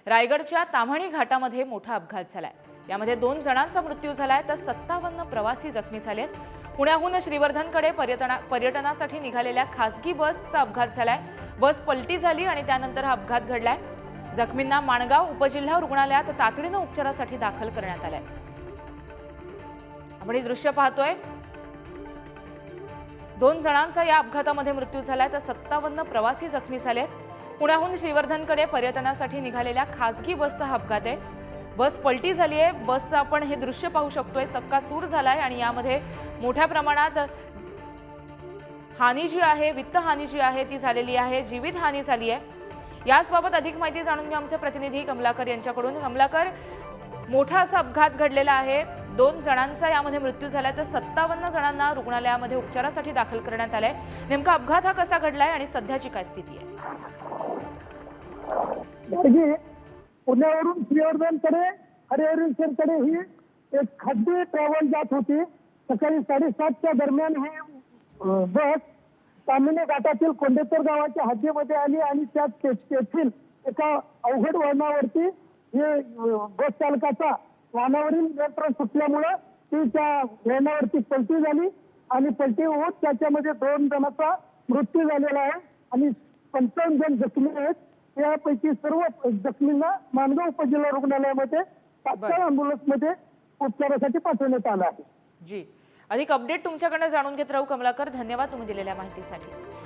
रायगडच्या ताम्हाणी घाटामध्ये मोठा अपघात झालाय। यामध्ये 2 जणांचा मृत्यू झालाय तर 57 प्रवासी जखमी झालेत। पुण्याहून श्रीवर्धनकडे पर्यटनासाठी निघालेल्या खासगी बसचा अपघात झालाय। बस पलटी झाली आणि त्यानंतर हा अपघात घडलाय। जखमींना माणगाव उपजिल्हा रुग्णालयात तातडीने उपचारासाठी दाखल करण्यात आलंय। आपण हे दृश्य पाहतोय। 2 जणांचा या अपघातामध्ये मृत्यू झालाय तर 57 प्रवासी जखमी झालेत। पुण्याहून श्रीवर्धनकडे पर्यटनासाठी निघालेल्या खासगी बसचा हा अपघात आहे। बस पलटी झाली आहे। बसचं आपण हे दृश्य पाहू शकतोय। चक्काचूर झालाय आणि यामध्ये मोठ्या प्रमाणात हानी जी आहे, वित्त हानी जी आहे ती झालेली आहे, जीवित हानी झाली आहे। याचबाबत अधिक माहिती जाणून घेऊ आमचे प्रतिनिधी कमलाकर यांच्याकडून। कमलाकर, मोठा असा अपघात घडलेला आहे। 2 जणांचा यामध्ये मृत्यू झालाय तर 57 जणांना रुग्णालयामध्ये उपचारासाठी दाखल करण्यात आलंय। नेमका अपघात हा कसा घडलाय आणि सध्याची काय स्थिती आहे? पुण्यावरून श्रीवर्धनकडे हरिहरेश्वरकडे ही एक खासगी ट्रॅव्हल जात होती। सकाळी 7:30च्या दरम्यान ही बस ताम्हिणी घाटातील कोंडेतर गावाच्या हद्दीमध्ये आली आणि तेथील एका अवघड वळणावरती हे बस चालकाचा वाहनावरील नियंत्रण सुटल्यामुळे ती त्या वळणावरती पलटी झाली आणि पलटी होत त्याच्यामध्ये 2 जणांचा मृत्यू झालेला आहे आणि 55 जण जखमी आहेत। त्यापैकी सर्व जखमींना माणगाव उपजिल्हा रुग्णालयामध्ये तात्काळ अँब्युलन्समध्ये उपचारासाठी पाठवण्यात आलं आहे। जी, अधिक अपडेट तुमच्याकडे जाणून घेत राहू कमलाकर। धन्यवाद तुम्ही दिलेल्या माहितीसाठी।